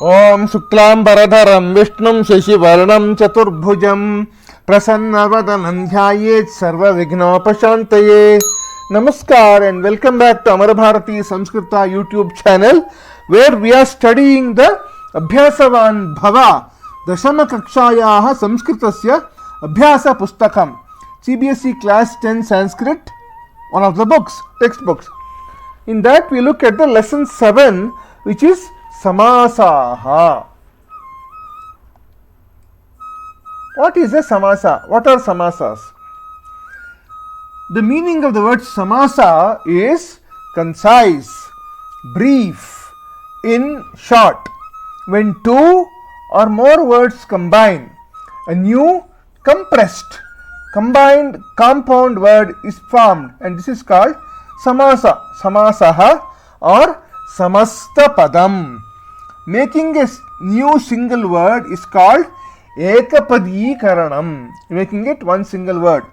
Om Shuklam Bharadharam Vishnum Shashivarnam Chaturbhujam Prasanna Dhyayet Sarva Vignopashantaye. Namaskar and welcome back to Amarabharati Samskrita YouTube channel, where we are studying the Abhyasavan Bhava Dashama Kakshayaha Sanskritasya Abhyasa Pustakam, CBSE Class 10 Sanskrit, one of the books, textbooks. In that we look at the lesson 7, which is Samaasaah. What is a Samasa? What are Samasas? The meaning of the word Samasa is concise, brief, in short. When two or more words combine, a new compressed, combined compound word is formed, and this is called Samasa, Samaasaah or Samasta Padam. Making a new single word is called Ekapadikaranam, making it one single word.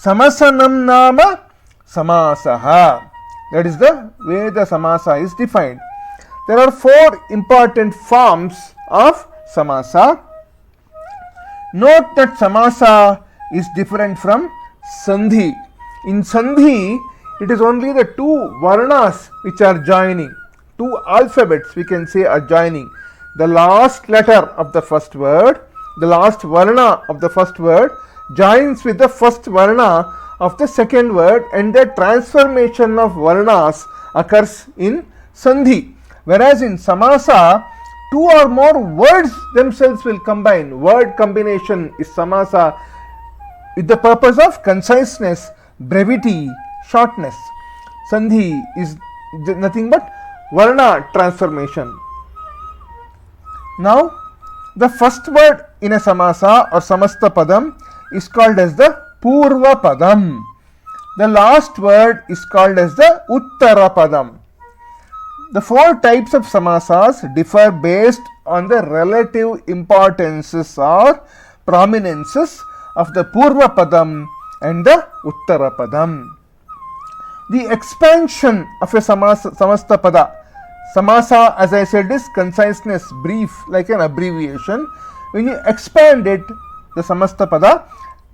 Samasanam nama Samaasaah. That is the way the Samasa is defined. There are four important forms of Samasa. Note that Samasa is different from Sandhi. In Sandhi, it is only the two varnas which are joining. Two alphabets we can say are joining. The last letter of the first word, the last varna of the first word joins with the first varna of the second word, and the transformation of varnas occurs in Sandhi. Whereas in Samasa, two or more words themselves will combine. Word combination is Samasa with the purpose of conciseness, brevity, shortness. Sandhi is nothing but varna transformation. Now, the first word in a Samasa or Samasta Padam is called as the Purva Padam. The last word is called as the Uttara Padam. The four types of Samasas differ based on the relative importances or prominences of the Purva Padam and the Uttara Padam. The expansion of a Samasta Pada, Samasa, as I said, is conciseness, brief, like an abbreviation. When you expand it, the Samasta Pada,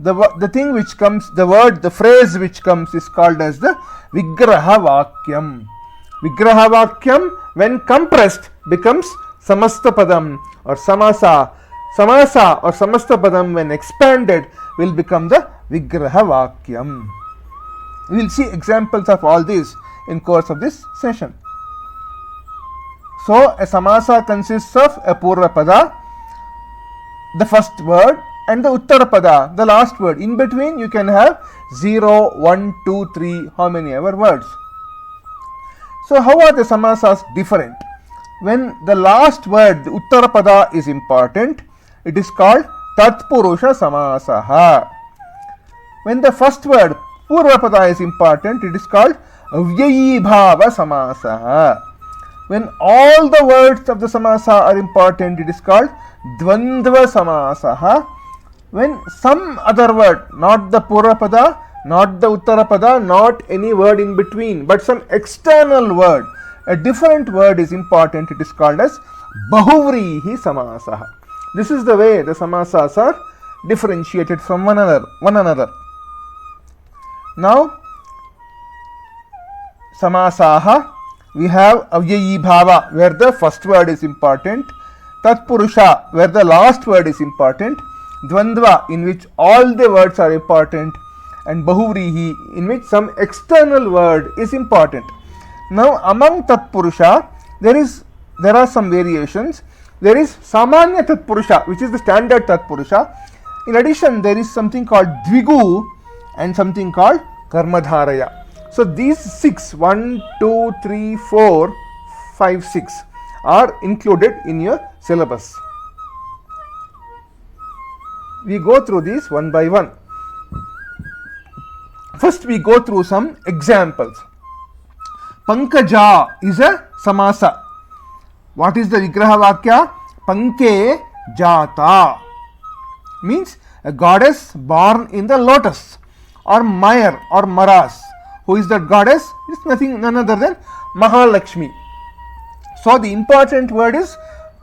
the thing which comes, the word, the phrase which comes is called as the Vigraha Vakyam. Vigraha Vakyam, when compressed, becomes Samasta Padam or Samasa. Samasa or Samasta Padam, when expanded, will become the Vigraha Vakyam. We will see examples of all these in course of this session. So, a Samasa consists of a Purva Pada, the first word, and the Uttara Pada, the last word. In between, you can have 0, 1, 2, 3, how many ever words. So, how are the Samasas different? When the last word, the Uttara Pada, is important, it is called Tatpurusha Samaasa. When the first word, Purva Pada, is important, it is called Avyayeebhaava Samaasa. When all the words of the Samasa are important, it is called Dvandva Samaasa. When some other word, not the Purva Pada, not the Uttara Pada, not any word in between, but some external word, a different word is important, it is called as Bahuvreehi Samaasa. This is the way the Samasas are differentiated from one another. Now, Samaasaah, we have Avyayeebhaava, where the first word is important, Tatpurusha, where the last word is important, Dvandva, in which all the words are important, and Bahuvreehi, in which some external word is important. Now, among Tatpurusha, there are some variations. There is Samanya Tatpurusha, which is the standard Tatpurusha. In addition, there is something called Dvigu and something called Karmadhaaraya. So, these 6, 1, 2, 3, 4, 5, 6 are included in your syllabus. We go through these one by one. First, we go through some examples. Pankaja is a Samasa. What is the Vigraha Vakya? Panke Jata means a goddess born in the lotus, or Mayar or Maras. Who is that goddess? It is none other than Mahalakshmi. So the important word is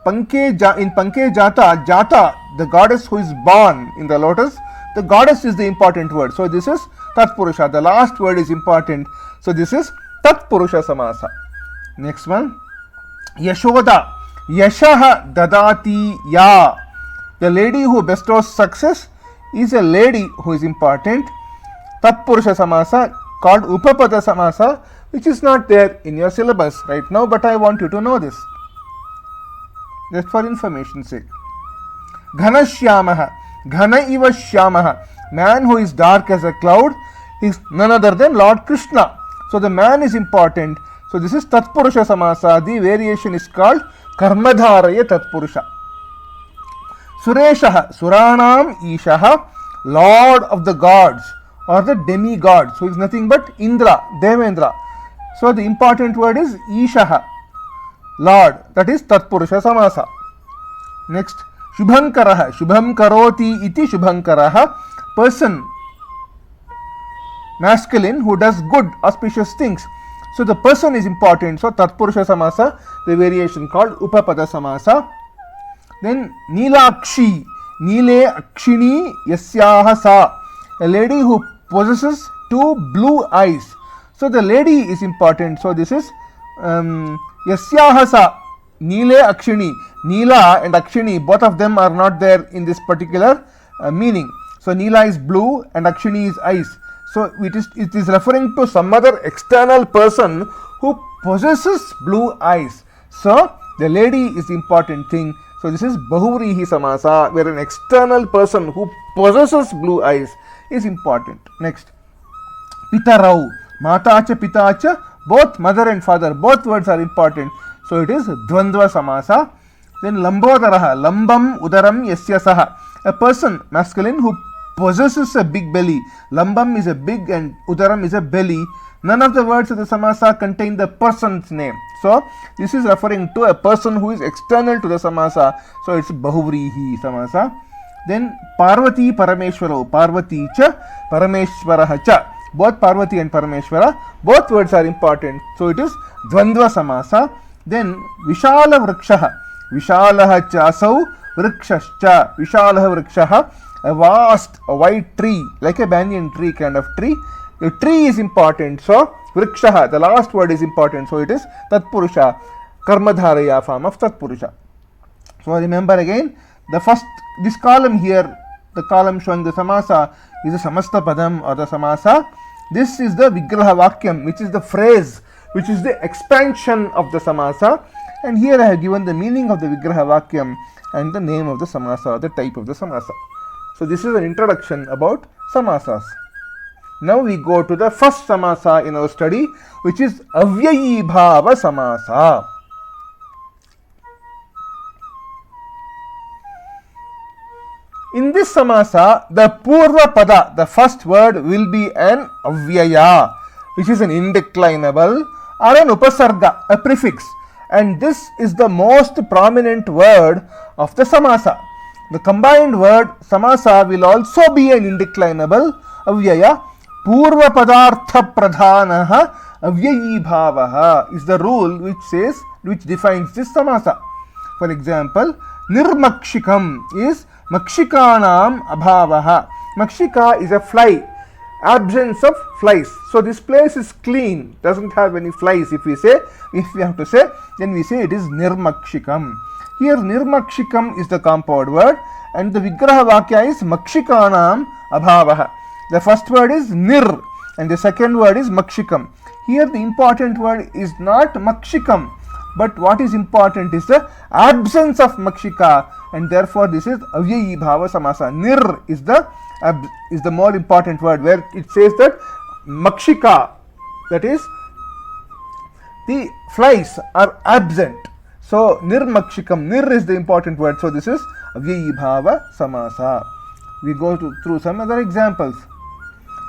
in Panke Jata, Jata, the goddess who is born in the lotus, the goddess is the important word. So this is Tatpurusha. The last word is important. So this is Tatpurusha Samasa. Next one. Yashoda. Yashaha Dadati Ya. The lady who bestows success is a lady who is important. Tatpurusha Samasa called Upapada Samasa, which is not there in your syllabus right now, but I want you to know this. Just for information's sake. Ghanashyamaha. Ghana iva shyamaha. Man who is dark as a cloud is none other than Lord Krishna. So the man is important. So this is Tatpurusha Samasa. The variation is called Karmadhaaraya Tatpurusha. Sureshaha. Suranam Ishaha. Lord of the gods or the demigods, who is nothing but Indra, Devendra. So the important word is Ishaha, Lord. That is Tatpurusha Samasa. Next, Shubhankaraha. Shubham karoti iti Shubhankaraha. Person, masculine, who does good, auspicious things. So the person is important. So Tatpurusha Samasa, the variation called Upapada Samasa. Then Nilakshi. Nile Akshini Yasyaha Sa. A lady who possesses two blue eyes. So the lady is important. So this is Yasyaha Sa. Nile Akshini. Neela and Akshini, both of them are not there in this particular meaning. So Neela is blue and Akshini is eyes. So it is referring to some other external person who possesses blue eyes. So the lady is the important thing. So this is Bahuvreehi Samaasa, where an external person who possesses blue eyes is important. Next, Pitarau. Matacha Pitacha, both mother and father, both words are important. So it is Dvandva Samaasa. Then Lambodaraha. Lambam Udaram Yasya Saha. A person, masculine, who possesses a big belly. Lambam is a big and Udaram is a belly. None of the words of the Samasa contain the person's name. So this is referring to a person who is external to the Samasa. So it's Bahuvreehi Samaasa. Then Parvati Parameshwaro. Parvati cha Parameshwaraha cha. Both Parvati and Parameshwara, both words are important. So it is Dvandva Samasa. Then Vishala Vrikshaha. Vishalaha chasau Vrikshascha. Vishalaha Vrikshaha. A vast, a wide tree, like a banyan tree kind of tree. The tree is important. So Vrikshaha, the last word is important. So it is Tatpurusha. Karmadhaaraya form of Tatpurusha. So remember again, the first, this column here, the column showing the Samasa, is the Samasta Padam or the Samasa. This is the Vigraha Vakyam, which is the phrase, which is the expansion of the Samasa. And here I have given the meaning of the Vigraha Vakyam and the name of the Samasa or the type of the Samasa. So this is an introduction about Samasas. Now we go to the first Samasa in our study, which is Avyayeebhaava Samaasa. In this Samasa, the Purva Pada, the first word, will be an Avyaya, which is an indeclinable, or an Upasarga, a prefix. And this is the most prominent word of the Samasa. The combined word Samasa will also be an indeclinable Avyaya. Purva Padartha Pradhanaha Avyayeebhavaha is the rule which defines this Samasa. For example, Nirmakshikam is Makshikanam Abhavaha. Makshika is a fly, absence of flies. So this place is clean, doesn't have any flies. If we have to say, then we say it is Nirmakshikam. Here Nirmakshikam is the compound word and the Vigraha Vakya is Makshikanam Abhavaha. The first word is Nir and the second word is Makshikam. Here the important word is not Makshikam, but what is important is the absence of Makshika, and therefore this is Avyayeebhaava Samaasa. Nir is the more important word, where it says that Makshika, that is the flies, are absent. So Nirmakshikam, Nir is the important word. So this is Avyayeebhaava Samaasa. We go through some other examples.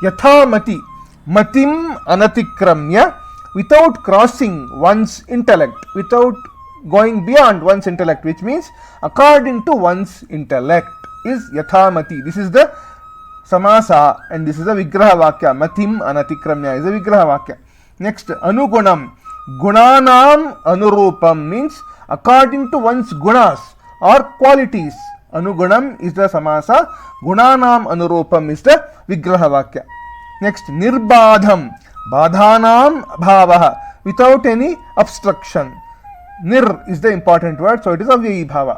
Yathamati, Matim Anatikramya, without crossing one's intellect, without going beyond one's intellect, which means according to one's intellect, is Yathamati. This is the Samasa and this is the Vigraha Vakya. Matim Anatikramya is the Vigraha Vakya. Next, Anugunam. Gunanam Anurupam means according to one's gunas or qualities. Anugunam is the samasa, gunanam anurupam is the vigraha vakya. Next, nirbadham, badhanam bhavaha, without any obstruction. Nir is the important word, so it is avyayeebhava.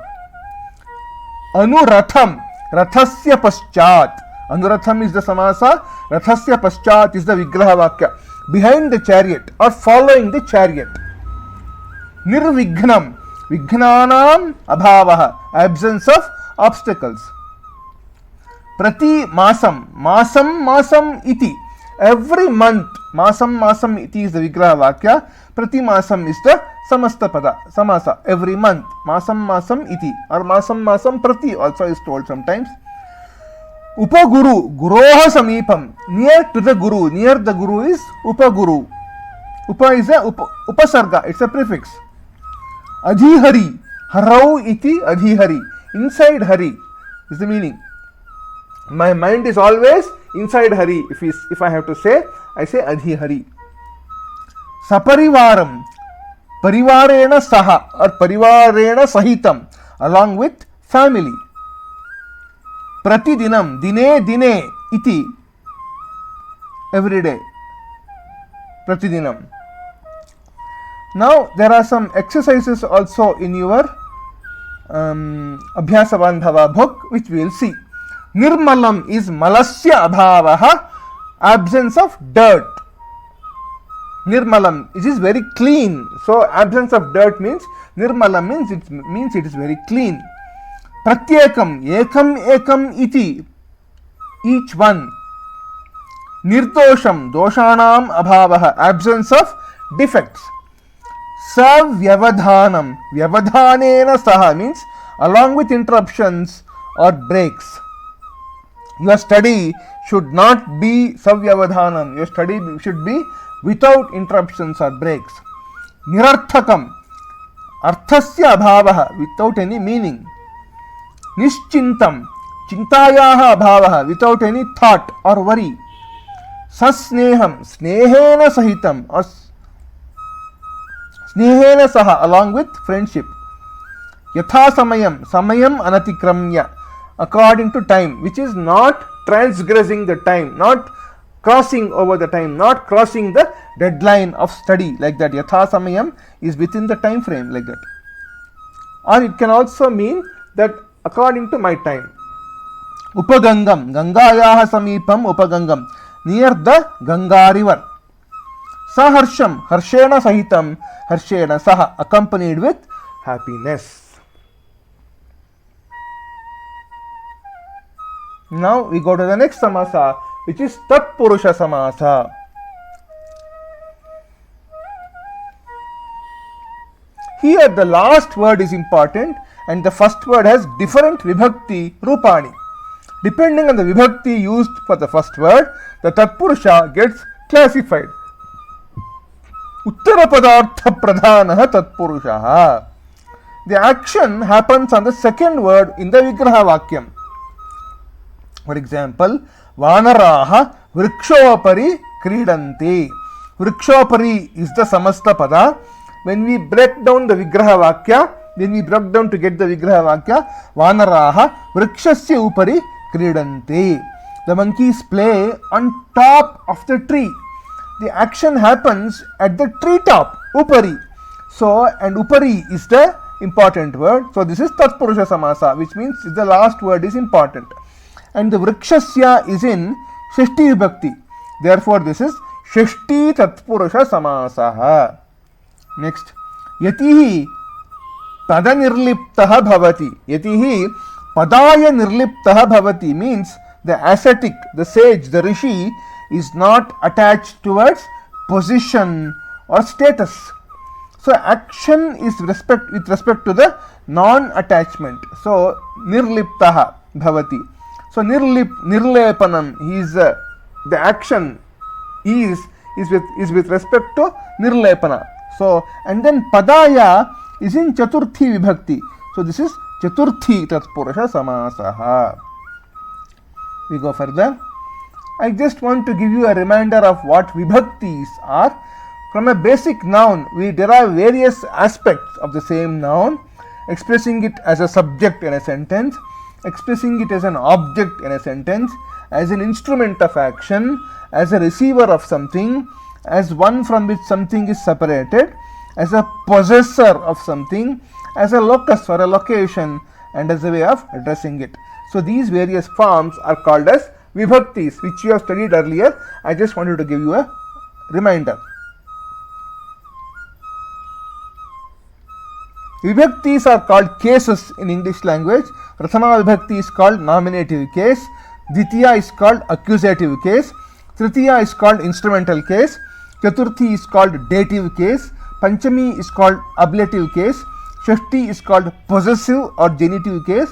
Anuratham, rathasya paschat. Anuratham is the samasa, rathasya paschat is the vigraha vakya. Behind the chariot or following the chariot. Nirvignam, vignanam abhavaha, absence of obstacles. Prati masam, masam masam iti, every month. Masam masam iti is the vigraha vakya. Prati masam is the samasta pada, samasa, every month. Masam masam iti or masam masam prati also is told sometimes. Upaguru, guroha samipam, near to the guru. Near the guru is upaguru. Upa is a upasarga, it's a prefix. Adhihari, harau iti adhihari, inside hari is the meaning. My mind is always inside hari. If I have to say, I say adhihari. Saparivaram, parivarena saha or parivarena sahitam, along with family. Pratidinam, dine dine iti, every day. Pratidinam. Now there are some exercises also in your Abhyasavan Bhava book which we will see. Nirmalam is malasya abhavaha, absence of dirt. Nirmalam, it is very clean. So absence of dirt means nirmalam means it is very clean. Pratyekam, ekam ekam iti, each one. Nirdosham, doshanam abhavaha, absence of defects. Savyavadhanam, vyavadhanena saha means along with interruptions or breaks. Your study should not be savyavadhanam. Your study should be without interruptions or breaks. Nirarthakam, arthasya abhavaha, without any meaning. Nischintam, chintayaha abhavaha, without any thought or worry. Sasneham, snehena sahitam or snehena saha, along with friendship. Yatha samayam, samayam anatikramya, according to time, which is not transgressing the time, not crossing over the time, not crossing the deadline of study, like that. Yatha samayam is within the time frame, like that. Or it can also mean that according to my time. Upagangam, Gangayaha samipam upagangam, near the Ganga river. Saharsham, harshena sahitam, harshena saha, accompanied with happiness. Now we go to the next samasa, which is Tatpurusha Samaasa. Here the last word is important and the first word has different vibhakti rupani. Depending on the vibhakti used for the first word, the Tatpurusha gets classified. Uttara padartha pradhanaha Tatpurushaha. The action happens on the second word in the Vigraha Vakyam. For example, Vanaraha Vrikshopari Kridanti. Vrikshopari is the Samasta Pada. When we break down the Vigraha Vakya, when we broke down to get the Vigraha Vakya, Vanaraha Vrikshasya Upari Kridanti. The monkeys play on top of the tree. The action happens at the tree top, Upari. So, and Upari is the important word. So, this is Tatpurusha Samaasa, which means the last word is important. And the Vrikshasya is in Shashti Vibhakti. Therefore, this is Shashti Tatpurusha Samaasa. Next, Yatihi Padanirliptaha Bhavati. Yatihi Padaya Nirliptaha Bhavati means the ascetic, the sage, the rishi is not attached towards position or status. So, action is with respect to the non-attachment. So, Nirliptaha Bhavati. So, Nirlepanam, the action is with respect to Nirlepana. So, and then Padaya is in Chaturthi Vibhakti. So, this is Chaturthi Tatpurusha Samaasa. We go further. I just want to give you a reminder of what Vibhaktis are. From a basic noun, we derive various aspects of the same noun, expressing it as a subject in a sentence, expressing it as an object in a sentence, as an instrument of action, as a receiver of something, as one from which something is separated, as a possessor of something, as a locus or a location, and as a way of addressing it. So these various forms are called as vibhaktis, which you have studied earlier. I just wanted to give you a reminder. Vibhaktis are called cases in English language. Prathama vibhakti is called nominative case, Dvitiya is called accusative case, Tritiya is called instrumental case, Chaturthi is called dative case, Panchami is called ablative case, Shashti is called possessive or genitive case,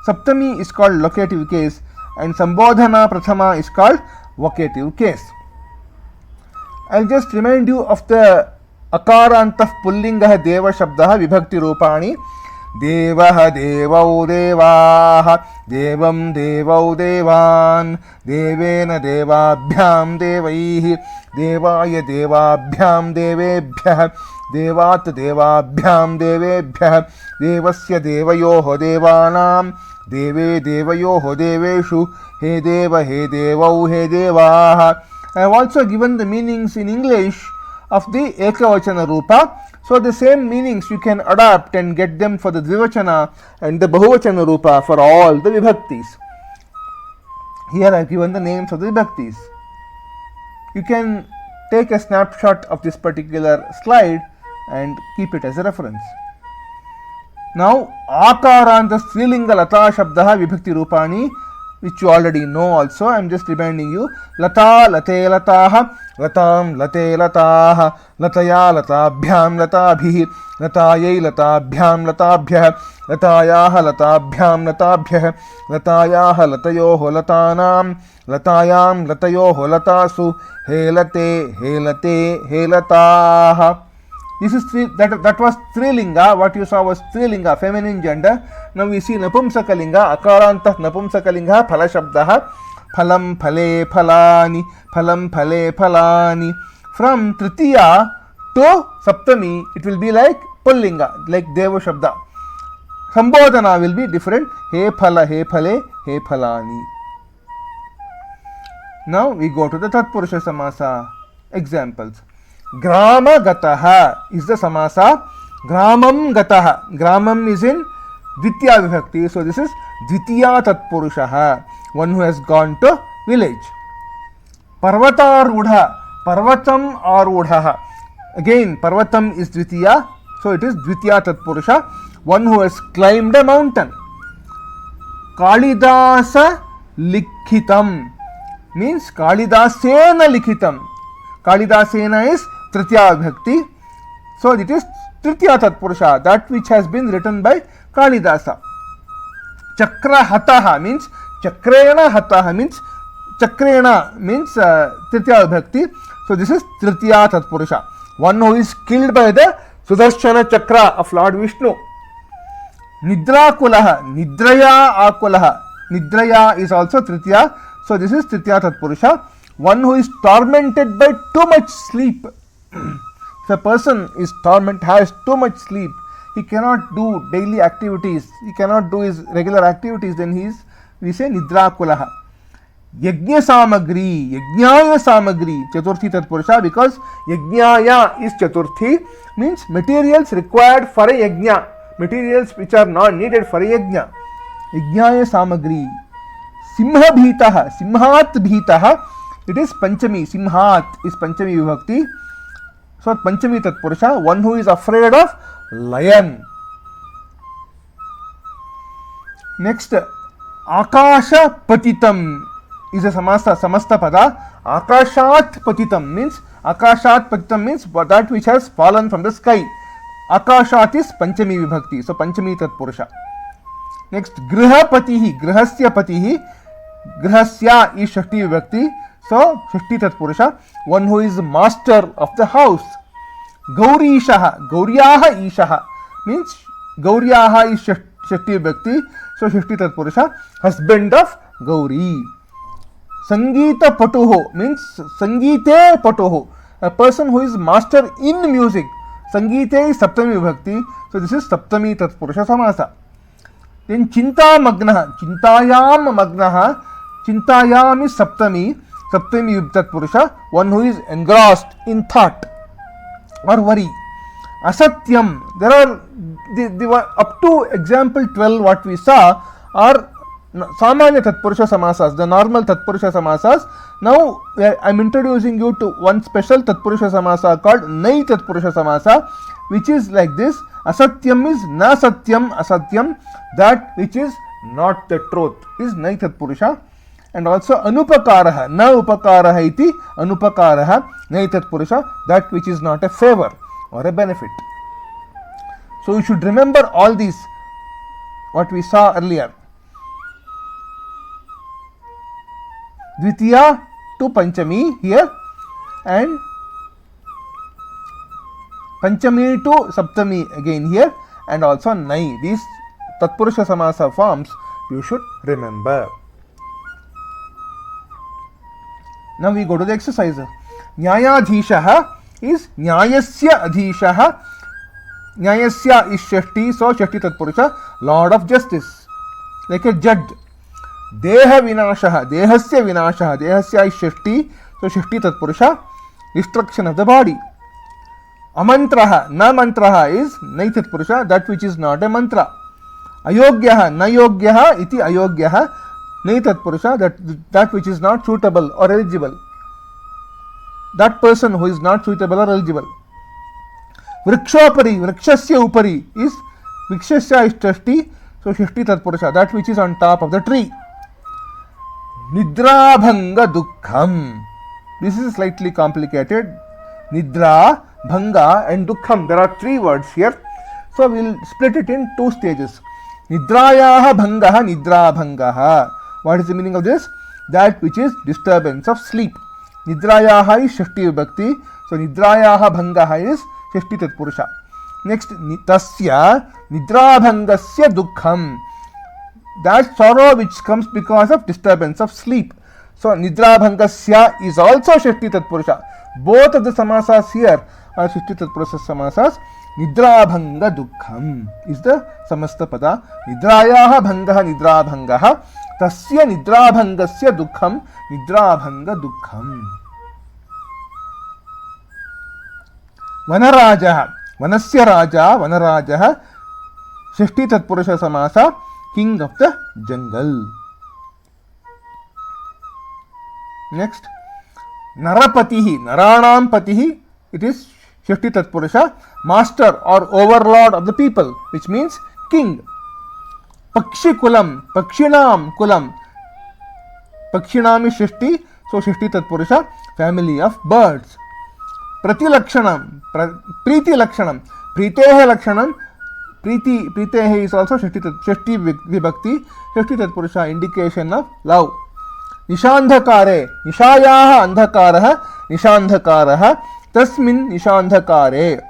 Saptami is called locative case, and Sambodhana Prathama is called vocative case. I'll just remind you of the akarantah pullingah deva shabdah vibhakti rupani. Devah devau devah, devam devau devan, devena devabhyam devaihi, devaya devabhyam devebhyah, devat devabhyam devebhyah, devasya devayoho devanam, deve devayoho deveshu, he deva he devau he devah. I have also given the meanings in English of the ekavachana rupa. So the same meanings you can adapt and get them for the dvivachana and the bahuvachana rupa for all the vibhaktis. Here I have given the names of the vibhaktis. You can take a snapshot of this particular slide and keep it as a reference. Now akaranta strilinga lata shabdah vibhakti rupani, which you already know also. I am just reminding you. Lata late lataha, latam late lataha, lataya latabhyam latabhihi, latayai latabhyam latabhyah, latayaha latabhyam latabhyah, latayaha latayoho latanam, latayam latayoho latasu, helate helate helataha. This is that was strilinga. What you saw was strilinga, feminine gender. Now we see napumsakalinga, akarantah napumsakalinga, phala shabdah, phalam phale phalani, phalam phale phalani. From tritiya to saptami, it will be like pullinga, like deva shabda. Sambodhana will be different. He phala, he phale, he phalani. Now we go to the Tatpurusha Samaasa examples. Grama gataha is the samasa. Gramam gataha. Gramam is in Dvitiya vibhakti. So this is Dvitiya Tatpurushaha, one who has gone to village. Parvatarudha. Parvatam arudha. Again, Parvatam is Dvitiya. So it is Dvitiya Tatpurusha, one who has climbed a mountain. Kalidasa likhitam means Kalidasena likhitam. Kalidasena is Tritiya Vibhakti. So it is Tritiya Tatpurusha, that which has been written by Kalidasa. Chakra Hataha means Chakrena Hataha means Chakrena means Tritiya Vibhakti. So this is Tritiya Tatpurusha, one who is killed by the Sudarshana Chakra of Lord Vishnu. Nidra Kulaha, Nidraya Akulaha. Nidraya is also Tritiya. So this is Tritiya Tatpurusha, one who is tormented by too much sleep. If a person has too much sleep, he cannot do daily activities, he cannot do his regular activities, then we say Nidra Kulaha. Yajna Samagri, Yajnaya Samagri, Chaturthi Tatpurusha, because Yajnaya is Chaturthi, means materials required for a Yajna, materials which are not needed for a Yajna. Yajnaya Samagri. Simha Bhitaha, Simhat Bhitaha, it is Panchami, Simhat is Panchami Vibhakti. So Panchami Tatpurusha, one who is afraid of lion. Next, Akasha Patitam is a Samasa, Samasta Pada. Akashat Patitam means that which has fallen from the sky. Akashat is Panchami Vibhakti, so Panchami Tatpurusha. Next, Grihapatihi, Grihasya Patihi, Grihasya is Shakti Vibhakti, so Shakti Tatpurusha, one who is master of the house. Gaurishaha, Gauryaha Ishaha means Gauryaha is Shakti Vibhakti, so Shakti Tatpurusha, husband of Gauri. Sangeeta Patuho means Sangeete Patuho, a person who is master in music. Sangeete is Saptami Vibhakti, so this is Saptami Tatpurusha Samasa. Then Chinta Magnaha, Chintayam Magnaha, Chintayam is Saptami Tatpurusha, one who is engrossed in thought or worry. Asatyam, there are up to example 12 what we saw are Samanya Tatpurusha Samasas, the normal Tatpurusha Samasas. Now I am introducing you to one special Tatpurusha Samasa called Nai Tatpurusha Samasa, which is like this. Asatyam is na satyam, asatyam, that which is not the truth, is Nai Tatpurusha. And also Anupakaraha, na upakaraha iti Anupakaraha, Nai Tatpurusha, that which is not a favor or a benefit. So you should remember all these, what we saw earlier. Dvitiya to Panchami here, and Panchami to Saptami again here, and also Nai. These Tatpurusha Samasa forms you should remember. Now we go to the exercise. Nyayadhishaha is Nyayasya Adhishaha. Nyayasya is Shashti, so Shashti Tatpurusha, Lord of Justice, like a judge. Deha Vinashaha, Dehasya Vinashaha, Dehasya is Shashti, so Shashti Tatpurusha, destruction of the body. Amantraha, na mantraha is Nai Tatpurusha, that which is not a mantra. Ayogyaha, na yogyaha iti ayogyaha, Nai Tatpurusha, that which is not suitable or eligible. That person who is not suitable or eligible. Vrikshopari, Vrikshasya upari is Vrikshasya is Shashti, so Shashti Tatpurusha, that which is on top of the tree. Nidrabhanga Dukkham. This is slightly complicated. Nidra, Bhanga and Dukkham. There are three words here. So we will split it in two stages. Nidrayaha Bhangaha, Nidra Bhangaha. What is the meaning of this? That which is disturbance of sleep. Nidrayaha is Shashti Vibhakti. So Nidrayaha Bhangaha is Shashti Tatpurusha. Next, Tasya Nidrabhangasya Dukkham. That sorrow which comes because of disturbance of sleep. So Nidrabhangasya is also Shashti Tatpurusha. Both of the Samasas here are Shashti Tatpurusha Samasas. Nidrabhanga Dukkham is the Samasta Pada. Nidrayaha Bhangaha Nidrabhangaha. Tasya Nidrabhangasya Dukkham Nidrabhanga Dukkham. Vanarajaha, Vanasya Raja, Vanarajaha, Shashti Tatpurusha Samasa, king of the jungle. Next, Narapatihi, Naranam Patihi, it is Shashti Tatpurusha, master or overlord of the people, which means king. Pakshi Kulam, Pakshinam Kulam, Pakshinam is Shashti, so Shashti Tatpurusha, family of birds. Pratilakshanam, Priti Lakshanam, Pritehe Lakshanam, Pritehe is also Shashti Vibhakti, Shashti Tatpurusha, indication of love. Nishandhakare, Nishayaha Andhakaraha, Nishandhakaraha, Tasmin Nishandhakare.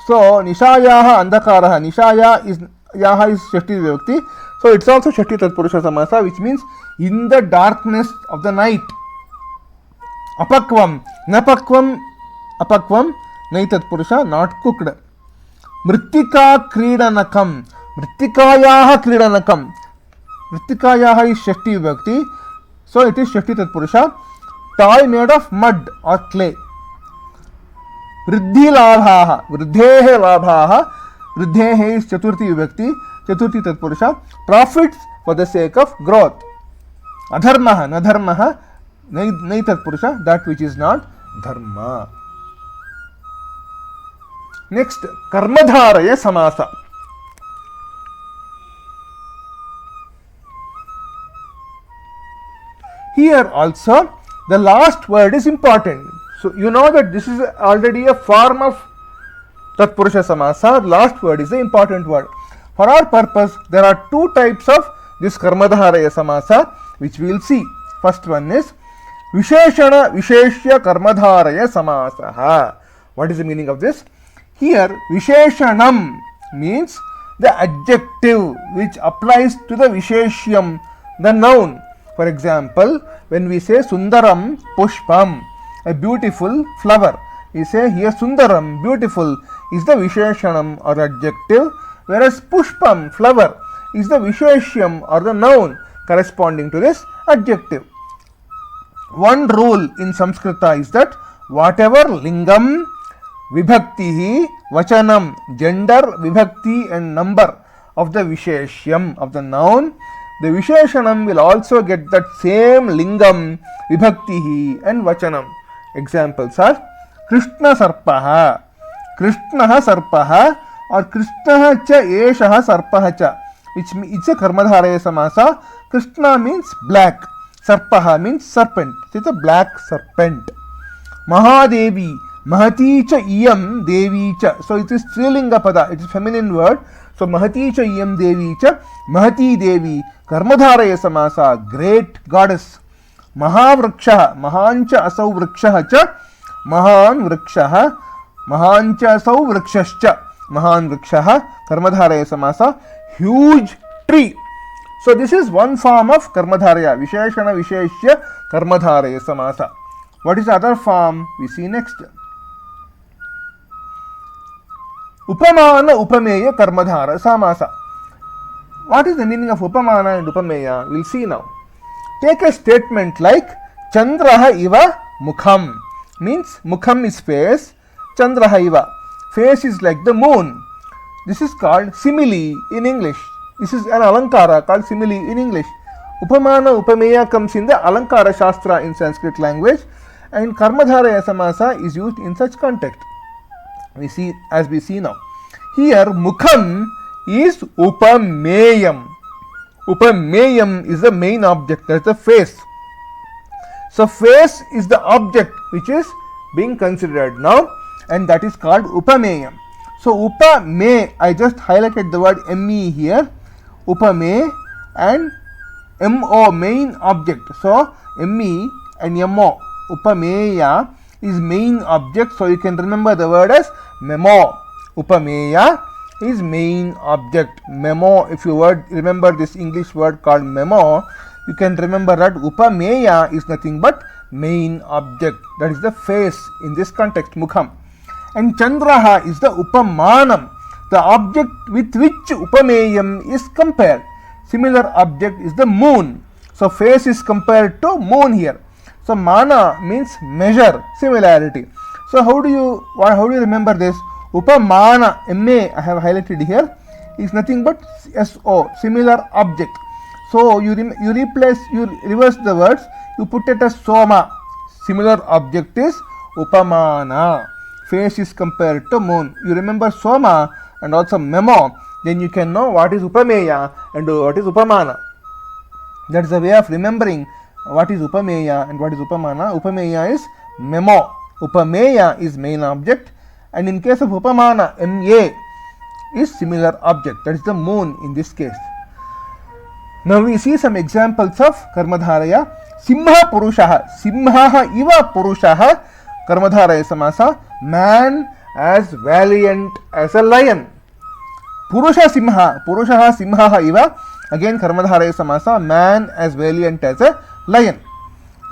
So Nishayaha Andhakaraha, Nishaya is Yaha is Shashti Vibhakti, so it's also Shashti Tatpurusha Samasa, which means in the darkness of the night. Apakvam, Napakvam, Apakvam, Nai Tatpurusha, not cooked. Mrittika Kridanakam, Mrittikayaha Kridanakam. Mrittikayaha is Shashti Vibhakti, so it is Shashti Tatpurusha, toy made of mud or clay. Vriddhi Labhaha, Vriddhehe Labhaha, Vriddhehe is Chaturthi Vibhakti, Chaturthi Tatpurusha, profits for the sake of growth. Adharmaha, Nadharmaha, Nai Tatpurusha, that which is not dharma. Next, Karmadhaaraya Samaasa. Here also, the last word is important. So, you know that this is already a form of Tatpurusha Samasa. The last word is the important word. For our purpose, there are two types of this Karmadhaaraya Samasa, which we will see. First one is Visheshana Visheshya Karmadhaaraya Samasa. What is the meaning of this? Here, Visheshanam means the adjective which applies to the Visheshyam, the noun. For example, when we say Sundaram Pushpam, a beautiful flower, We say here Sundaram, beautiful, is the Visheshanam or adjective, whereas Pushpam, flower, is the Visheshyam or the noun corresponding to this adjective. One rule in Sanskrita is that whatever lingam, vibhakti, vachanam, gender, vibhakti and number of the Visheshyam of the noun, the Visheshanam will also get that same lingam, vibhakti and vachanam. Examples are Krishna Sarpaha, Krishnaha Sarpaha, or Krishnaha cha eshaha Sarpaha cha, which it's a Karmadhaaraya Samaasa. Krishna means black, Sarpaha means serpent. It's a black serpent. Mahadevi, Mahati cha iyam Devi cha. So it is Strilinga pada, it is feminine word. So Mahati cha iyam Devi cha, Mahati Devi, Karmadhaaraya Samaasa, great goddess. Mahavriksha, Mahancha asau vriksha cha, Mahan vriksha, Mahancha asau vrikshascha, Mahan vriksha, Karmadhaaraya Samaasa, huge tree. So this is one form of Karmadharaya, Visheshana Visheshya Karmadharaya Samaasa. What is the other form? We see next. Upamana Upameya Karmadhara Samasa. What is the meaning of Upamana and Upameya? We'll see now. Take a statement like Chandraha Iva Mukham. Means Mukham is face, Chandraha Iva. Face is like the moon. This is called simile in English. This is an alankara called simile in English. Upamana Upameya comes in the Alankara Shastra in Sanskrit language, and Karmadharaya Samasa is used in such context. We see now. Here Mukham is Upameyam. Upameyam is the main object, that is the face. So face is the object which is being considered now, and that is called Upameyam. So Upame, I just highlighted the word me here. Upame and mo, main object. So me and mo, Upameya is main object. So you can remember the word as memo. Upameya is main object. Memo, if you remember this English word called memo, you can remember that Upameya is nothing but main object. That is the face in this context, Mukham. And Chandraha is the Upamanam, the object with which Upameyam is compared. Similar object is the moon. So face is compared to moon here. So Mana means measure, similarity. So how do you remember this? Upamana, MA I have highlighted here, is nothing but SO, similar object. So you reverse the words, you put it as Soma. Similar object is Upamana. Face is compared to moon. You remember Soma and also Memo, then you can know what is Upameya and what is Upamana. That is a way of remembering what is Upameya and what is Upamana. Upameya is Memo. Upameya is main object, and in case of Upamana, MA is similar object, that is the moon in this case. Now we see some examples of Karmadharaya. Simha Purushaha, Simha Iva Purushaha, Karmadharaya Samasa, man as valiant as a lion. Purusha Simha, Purushaha Simha Iva, again Karmadharaya Samasa, man as valiant as a lion.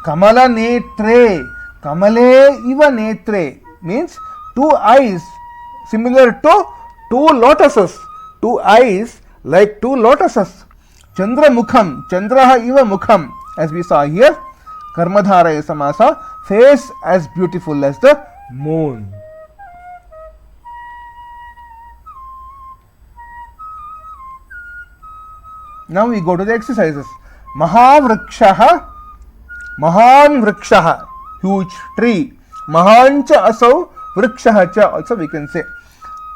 Kamala Netre, Kamale Iva Netre means two eyes similar to two lotuses, two eyes like two lotuses. Chandra Mukham, Chandraha Iva Mukham, as we saw here. Karmadharaya Samasa, face as beautiful as the moon. Now we go to the exercises. Mahavrikshaha, Mahan Vrikshaha, huge tree. Mahancha asau vrikshaha cha, also we can say.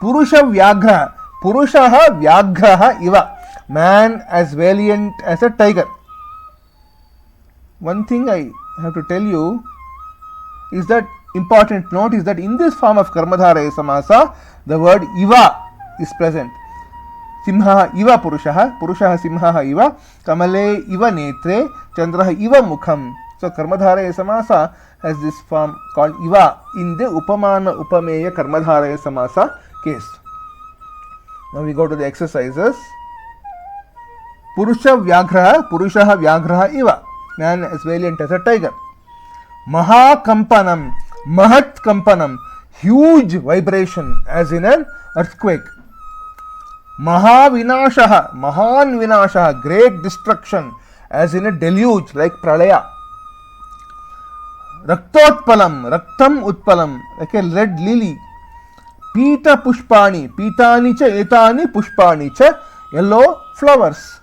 Purusha Vyagraha, Purushaha Vyagraha Iva, man as valiant as a tiger. One thing I have to tell you is that important note is that in this form of Karmadharaya Samasa, the word Iva is present. Simha Iva Purushaha, Purushaha Simha Iva, Kamale Iva Netre, Chandraha Iva Mukham. So Karmadharaya Samasa has this form called Iva in the Upamana Upameya Karmadharaya Samasa case. Now we go to the exercises. Purusha Vyagraha, Purushaha Vyagraha Iva, man as valiant as a tiger. Maha Kampanam, Mahat Kampanam, huge vibration as in an earthquake. Mahavinashaha, Mahan Vinashaha, great destruction as in a deluge like Pralaya. Raktotpalam, Raktam Utpalam, like a red lily. Pita Pushpani, Pitani cha Etani Pushpani cha, yellow flowers.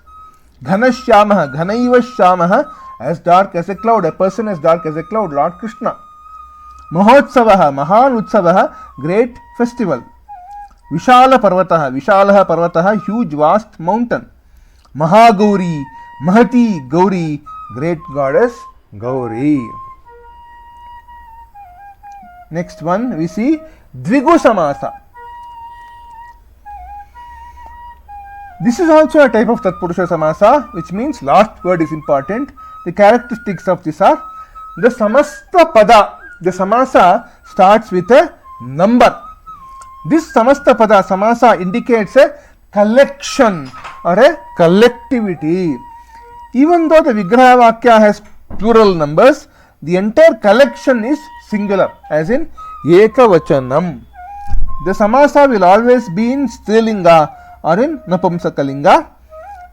Ghanashyamaha, Ghanaiva Shyamaha, as dark as a cloud, a person as dark as a cloud, Lord Krishna. Mahotsavaha, Mahan Utsavaha, great festival. Vishala Parvataha, Vishalaha Parvataha, huge vast mountain. Mahagauri, Mahati Gauri, great goddess Gauri. Next one we see Dvigu Samaasa. This is also a type of Tatpurusha Samaasa, which means last word is important. The characteristics of this are the Samasta Pada. The Samasa starts with a number. This Samasta Pada Samasa indicates a collection or a collectivity. Even though the Vigraha Vakya has plural numbers, the entire collection is singular, as in Ekavachanam. The Samasa will always be in Strilinga or in Napumsakalinga.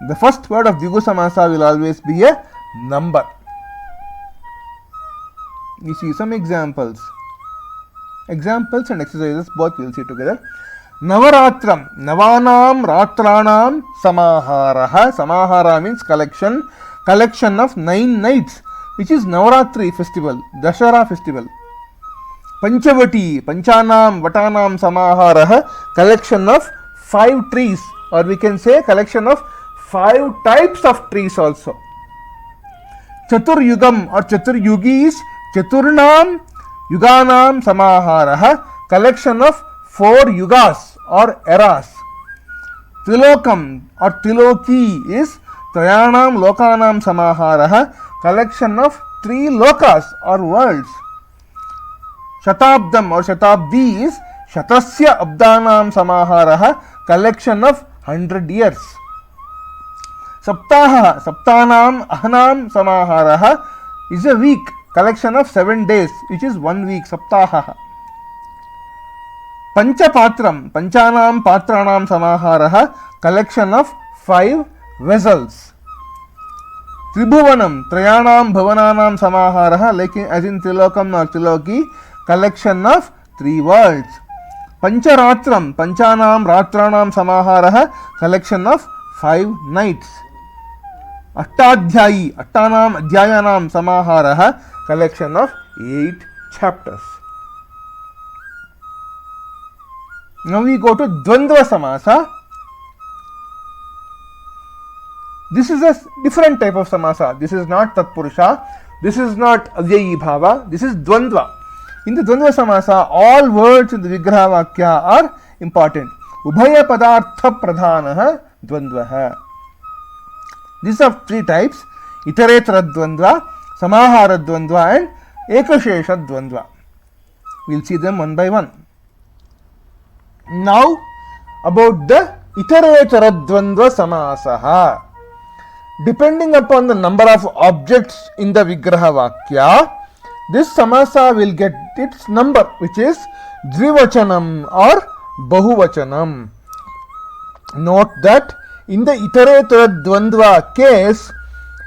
The first word of Dvigu Samaasa will always be a number. You see some examples. Examples and exercises both we will see together. Navaratram, Navanam Ratranam Samaharaha. Samahara means collection. Collection of 9 nights, which is Navaratri festival, Dashara festival. Panchavati, Panchanam Vatanam Samaharaha, collection of 5 trees, or we can say collection of 5 types of trees also. Chaturyugam or Chaturyugi is Chaturnam Yuganam Samaharaha, collection of 4 yugas or eras. Trilokam or Triloki is Trayanam Lokanam Samaharaha, collection of 3 lokas or worlds. Shatabdam or Shatabdi is Shatasya Abdanam Samaharaha, collection of 100 years. Saptaha, Saptanam Ahanam Samaharaha is a week, collection of 7 days, which is 1 week, Saptaha. Panchapatram, Panchanam Patranam Samaharaha, collection of 5 vessels. Tribhuvanam, Trayanam Bhavananam Samaharaha, like as in Trilokam or Triloki, collection of 3 worlds. Pancharatram, Panchanam Ratranam Samaharaha, collection of 5 nights. Attadhyayi, Attanam Adhyayanam Samaharaha, collection of 8 chapters. Now we go to Dvandva Samaasa. This is a different type of Samasa. This is not Tatpurusha. This is not Avyayeebhaava. This is Dvandva. In the Dvandva Samasa, all words in the Vigraha Vakya are important. Ubhaya Padartha Pradhanaha Dvandvaha. These are 3 types: Itaretara Dvandva, Samahara Dvandva and Ekashesha Dvandva. We will see them one by one. Now about the Itaretara Dvandva Samaasa. Depending upon the number of objects in the Vigraha Vakya, this Samasa will get its number, which is Dvivachanam or Bahuvachanam. Note that in the Itaretara Dvandva case,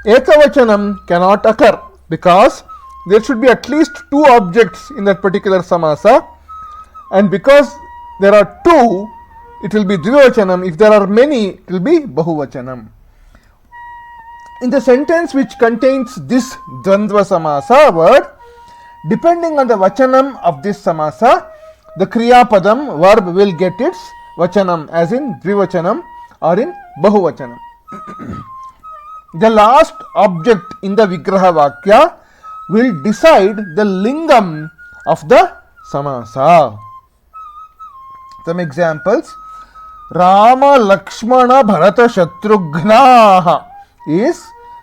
Ekavachanam cannot occur because there should be at least 2 objects in that particular Samasa, and because there are 2, it will be Dvivachanam. If there are many, it will be Bahuvachanam. In the sentence which contains this Dvandva Samasa word, depending on the Vachanam of this Samasa, the Kriya Padam verb will get its Vachanam, as in Dvivachanam or in Bahuvachanam. The last object in the Vigraha Vakya will decide the Lingam of the Samasa. Some examples: Rama Lakshmana Bharata Shatrughnaha is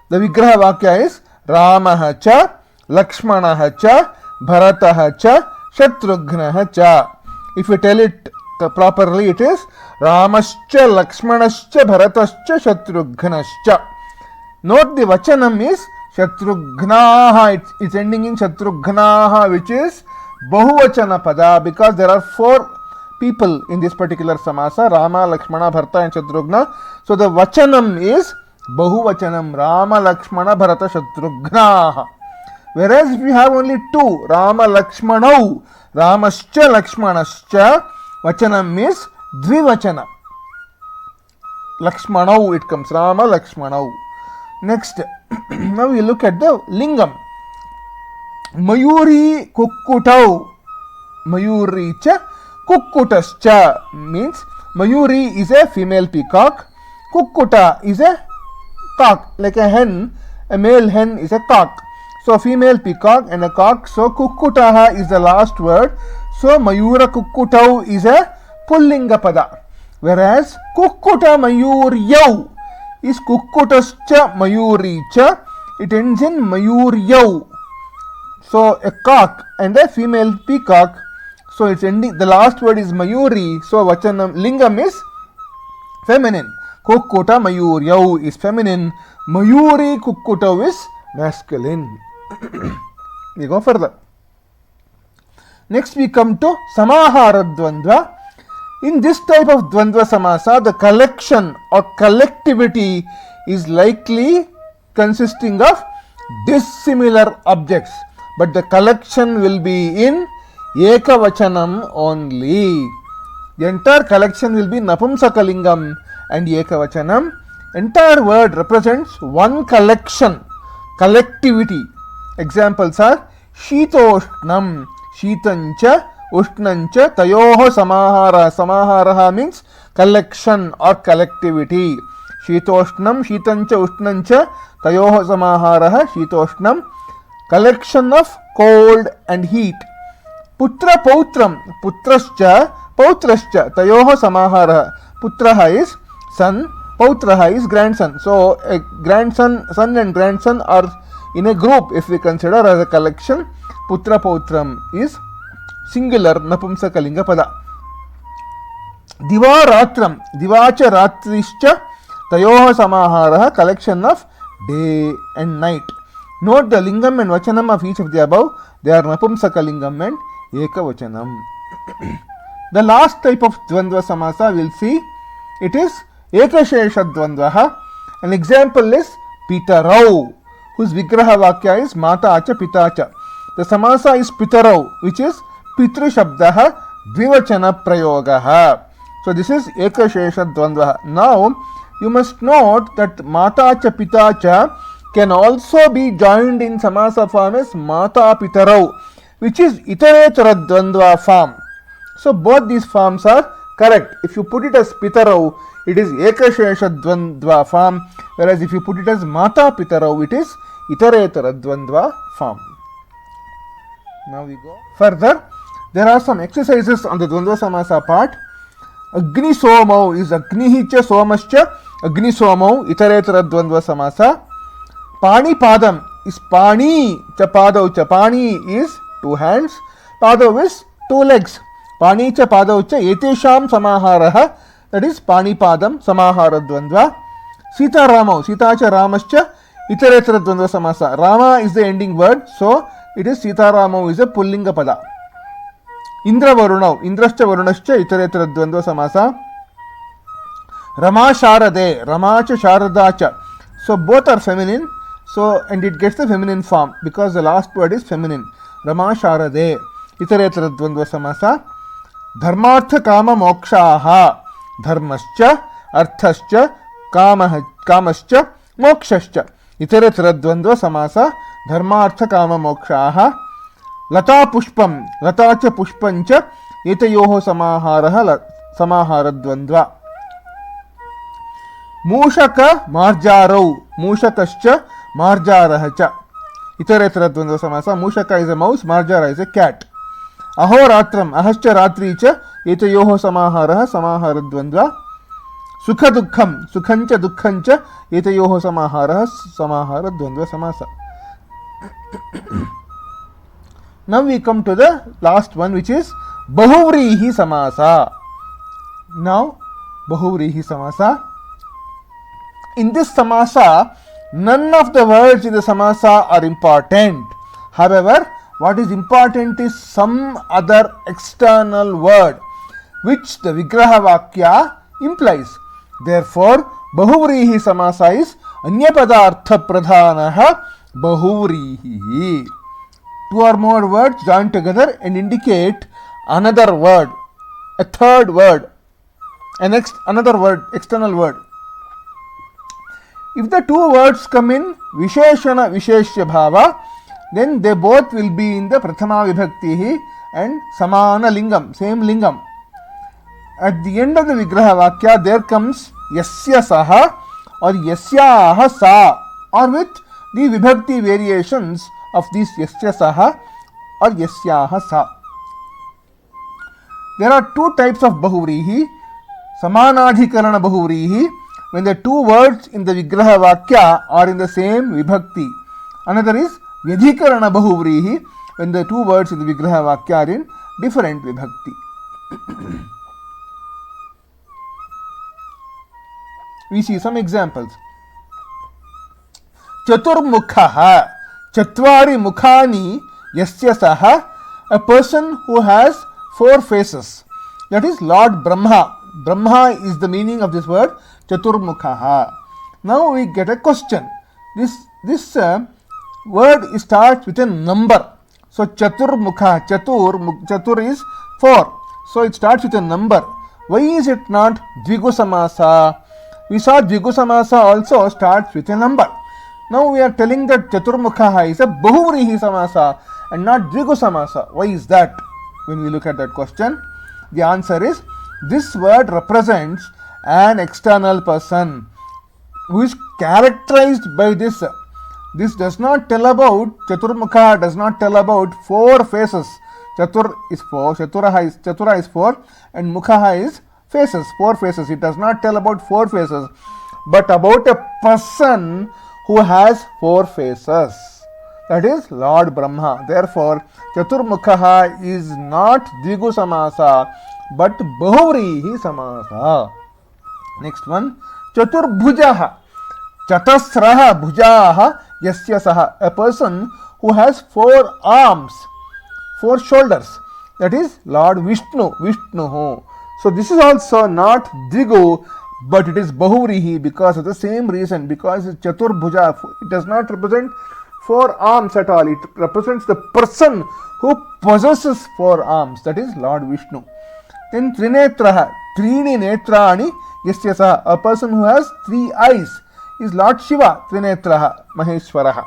the Vigraha Vakya is Ramaha cha, Lakshmanaha cha, Bharataha cha, Shatrughnaha cha. If you tell it properly, it is Ramascha, Lakshmanascha, Bharatascha, Shatrughnascha. Note the Vachanam is Shatrughnaha. It's ending in Shatrughnaha, which is Bahuvachana pada, because there are 4 people in this particular samasa, Rama, Lakshmana, Bharata and Shatrughna. So the vachanam is Bahuvachanam, Rama, Lakshmana, Bharata, Shatrughna. Whereas if you have only 2, Rama, Lakshmanau, Ramascha, Lakshmanascha, vachanam is Dvivachana. Lakshmanau it comes, Rama, Lakshmanau. Next, now we look at the lingam. Mayuri kukkutau. Mayuri cha kukkutascha means Mayuri is a female peacock. Kukkuta is a cock, like a hen. A male hen is a cock. So female peacock and a cock. So kukkutaha is the last word. So Mayura kukkutau is a pullinga pada. Whereas kukkuta mayuryau is kukkutascha mayuricha. It ends in mayuryau. So a cock and a female peacock. So it's ending. The last word is mayuri. So vachanam lingam is feminine. Kukkuta mayuryau is feminine. Mayuri kukkutau is masculine. We go further. Next we come to Samahara Dvandva. In this type of Dvandva Samasa, the collection or collectivity is likely consisting of dissimilar objects, but the collection will be in Ekavachanam only. The entire collection will be Napumsakalingam and Ekavachanam. Entire word represents one collection, collectivity. Examples are Shitoshnam, Shitancha, Ushnancha, Tayoho Samahara. Samahara means collection or collectivity. Shitoshnam, Shitancha, Ushnancha, Tayoho Samahara, Shitoshnam, collection of cold and heat. Putra Pautram, Putrascha, Pautrascha, Tayoho Samahara. Putraha is son, Pautraha is grandson. So a grandson, son and grandson are in a group if we consider as a collection. Putra Pautram is singular Napumsakalinga pada. Diva Ratram, Divacha Ratrischa, Tayoha Samahara, collection of day and night. Note the lingam and vachanam of each of the above. They are Napumsakalingam and Ekavachanam. The last type of Dvandva Samasa we'll see. It is Ekashesha Dvandvaha. An example is Pitarau, whose Vigraha Vakya is Mata Acha Pitacha. The Samasa is Pitarau, which is Pitru Shabdaha Dvivachana Prayogaha. So this is Ekashesha Dvandvaha. Now you must note that Mata Acha Pitacha can also be joined in Samasa form as Mata Pitarau, which is Iteretara Dvandva form. So both these forms are correct. If you put it as Pitarau, it is Ekashesha Dvandva form, whereas if you put it as Mata Pitarau, it is Iteretara Dvandva form. Now we go further. There are some exercises on the Dvandva Samasa part. Agni Somau is Agnihicha Somascha, Agni Somau, Iteretara Dvandva Samasa. Pani Padam is Pani Chapadau. Chapani is 2 hands. Padav is 2 legs. Pani cha Padau cha Etesham Samaharaha, that is Pani Padam Samahara Dvandva. Sita Ramau, Sita cha Ramascha, Iteretara Dvandva Samasa. Rama is the ending word, so it is Sita Ramau is a Pullinga Pada. Indra Varunau, Indrascha Varunascha, Iteretara Dvandva Samasa. Rama Sharade, Ramacha Sharadacha. So both are feminine. So and it gets the feminine form because the last word is feminine. Rama Sharade, Iteretara Dvandva Samasa. Dharmartha Kama Mokshaha, Dharmascha, Arthascha, Kamascha, Mokshascha. Iteretara Dvandva Samasa. Dharmartha Kama Mokshaha. Lata Pushpam, Latacha Pushpancha, Etayoho Samaharaha, Samahara Dvandva. Mushaka Marjarau, Mushakascha, Marjarahacha. Iteretara Dvandva Samasa. Mushaka is a mouse, Marjara is a cat. Ahoratram, Ahascha Ratricha, Etayoho Samaharaha, Samahara Dvandva. Sukha Dukkham, Sukhancha Dukkhancha, Etayoho Samaharaha, Samahara Dvandva Samasa. Now we come to the last one, which is Bahuvreehi Samaasa. Now, Bahuvreehi Samaasa. In this Samasa, none of the words in the Samasa are important. However, What is important is some other external word which the Vigraha Vakya implies. Therefore, Bahuvreehi Samasa is Anyapadartha Pradhanaha Bahuvreehi. Two or more words joined together and indicate another word, a third word, another word, external word. If the two words come in Visheshana Visheshya Bhava, then they both will be in the Prathama Vibhakti and Samana Lingam, same Lingam. At the end of the Vigraha Vakya, there comes Yasya Saha or Yasyaha Sa, or with the Vibhakti variations of these Yasya Saha or Yasyaha Sa. There are two types of Bahuvreehi. Samanadhikarana Bahuvreehi, when the two words in the Vigraha Vakya are in the same Vibhakti. Another is Vyadhikarana Bahuvreehi, when the two words in the Vigraha Vakya are in different Vibhakti. We see some examples. Chaturmukhaha, Chatvari Mukhani Yasya Saha, a person who has four faces. That is Lord Brahma. Brahma is the meaning of this word Chaturmukhaha. Now we get a question. This word starts with a number. So Chaturmukha, Chatur is 4. So it starts with a number. Why is it not Dvigu Samaasa? We saw Dvigu Samaasa also starts with a number. Now we are telling that Chaturmukha is a Bahuvreehi Samaasa and not Dvigu Samaasa. Why is that? When we look at that question, the answer is this word represents an external person who is characterized by this. This does not tell about Chaturmukha, does not tell about four faces. Chatur is 4, Chatura is 4, and Mukha is faces, 4 faces. It does not tell about 4 faces, but about a person who has 4 faces. That is Lord Brahma. Therefore, Chaturmukha is not Dvigu Samaasa, but Bahuvreehi Samaasa. Next one, Chaturbhujaha, Chatasraha Bhujaha Yasya Saha, a person who has 4 arms, 4 shoulders. That is Lord Vishnu. So this is also not Dvigu, but it is Bahuvreehi because of the same reason, because it's Chaturbhuja. It does not represent 4 arms at all. It represents the person who possesses 4 arms. That is Lord Vishnu. Then Trinetraha, Trini Netrani Yasya Saha, a person who has 3 eyes is Lord Shiva, Trinetraha, Maheshwaraha.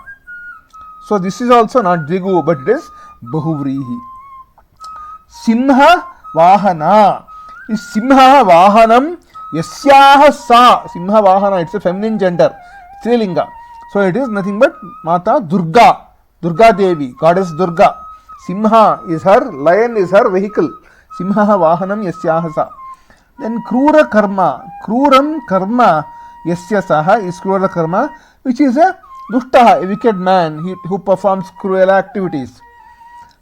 So this is also not Dvigu, but it is Bahuvreehi. Simha Vahana is Simha Vahanam Yasyaha Sa. Simha Vahana, it's a feminine gender, Strilinga. So it is nothing but Mata Durga, Durga Devi, Goddess Durga. Simha is her, lion is her vehicle. Simha Vahanam Yasyaha Sa. Then Krura Karma, Kruram Karma Yasya Saha is Krura Karma, which is a Dushtaha, a wicked man who performs cruel activities.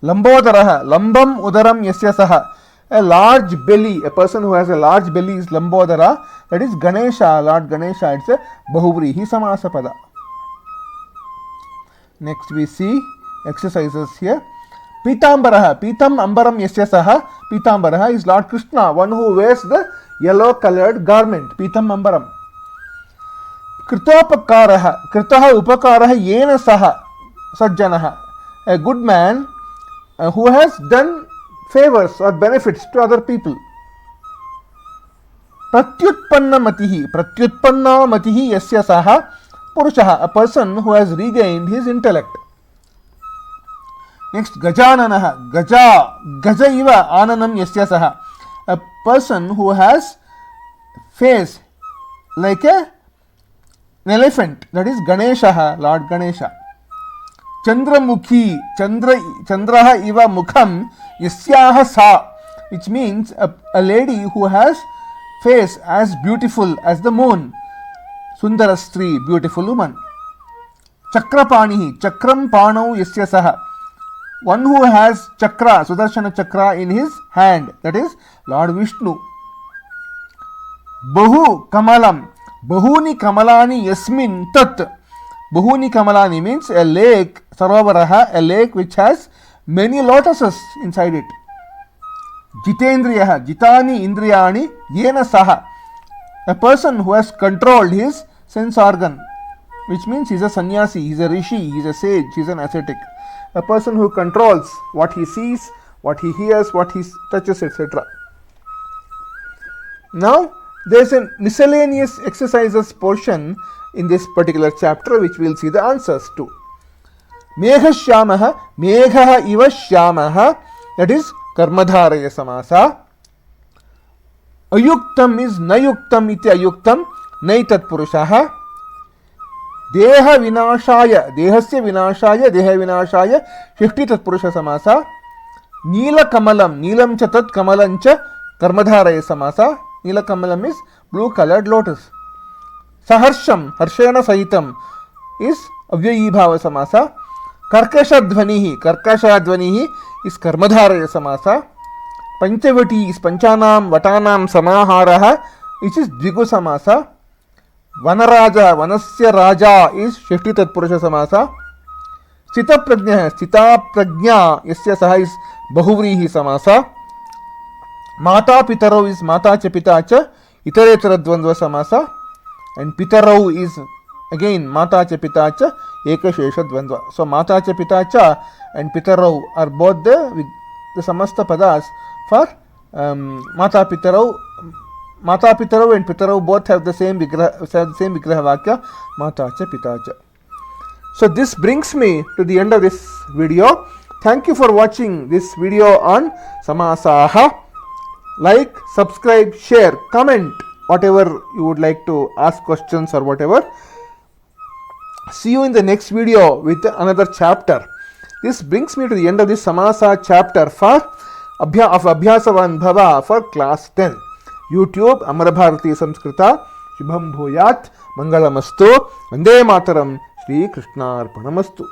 Lambodaraha, Lambam Udaram Yasya Saha, a large belly, a person who has a large belly is Lambodara. That is Ganesha, Lord Ganesha. It's a Bahuvreehi Samasa Pada. Next we see exercises here. Pitambaraha, Pitam Ambaram Yasya Saha, Pitambaraha is Lord Krishna, one who wears the yellow colored garment, Pitam Ambaram. Kritopakaraha, Kritaha Upakaraha Yena Saha, Sajjanaha, a good man who has done favors or benefits to other people. Pratyutpanna Matihi Yasya Saha, Purushaha, a person who has regained his intellect. Next, Gajananaha, Gaja Iva Ananam Yasya Saha, a person who has face like an elephant. That is Ganeshaha, Lord Ganesha. Chandramukhi, Chandraha Iva Mukham Yasyaha Sa, which means a lady who has face as beautiful as the moon. Sundarastri, beautiful woman. Chakrapanihi, Chakram Panau Yasya Saha, one who has chakra, Sudarshana chakra in his hand. That is Lord Vishnu. Bahu Kamalam, Bahuni Kamalani Yasmin Tat. Bahuni Kamalani means a lake, Sarovaraha, a lake which has many lotuses inside it. Jitendriya, jitani indriyani yena saha. A person who has controlled his sense organ, which means he is a sannyasi, he is a rishi, he is a sage, he is an ascetic. A person who controls what he sees, what he hears, what he touches, etc. Now, there is a miscellaneous exercises portion in this particular chapter which we will see the answers to. Meghashyamaha, Megha iva Shyamaha, that is Karmadhaaraya Samaasa. Ayuktam is Nayuktam iti Ayuktam, Nay Tatpurushaha. Deha Vinashaya, Dehasya Vinashaya, Deha Vinashaya, Shishti Tatpurusha Samaasa. Neela Kamalam, Neelam cha Tat Kamalam cha Karmadhaaraya Samaasa. Neela Kamalam is blue colored lotus. Saharsham, Harshena Sahitam is Avyayeebhaava Samaasa. Karkasha Dvanihi is Karmadhaaraya Samaasa. Panchavati is Panchanam Vatanam Samaharaha, which is Dvigu Samaasa. Vanaraja, Vanasya Raja is Shishti Tatpurusha Samaasa. Stita Prajna, Yasya Saha is Bahuvreehi Samaasa. Mata Pitarau is Mata cha Pita cha Itaretara Dvandva Samaasa. And Pitarau is again Mata cha Pita cha Ekashesha Dvandva. So Mata cha Pita cha and Pitarau are both the Samasta Padas for Mata Pitarau and Pitarau both have the same Vigraha Vakya, Mata cha Pita cha. So this brings me to the end of this video. Thank you for watching this video on Samaasaah. Like, subscribe, share, comment whatever you would like to ask questions or whatever. See you in the next video with another chapter. This brings me to the end of this Samasa chapter of Abhyasavan Bhava for class 10. YouTube Amarabharati Samskrita Shubham Bhuyat Mangalamastu Vande Mataram Shri Krishnarpanamastu.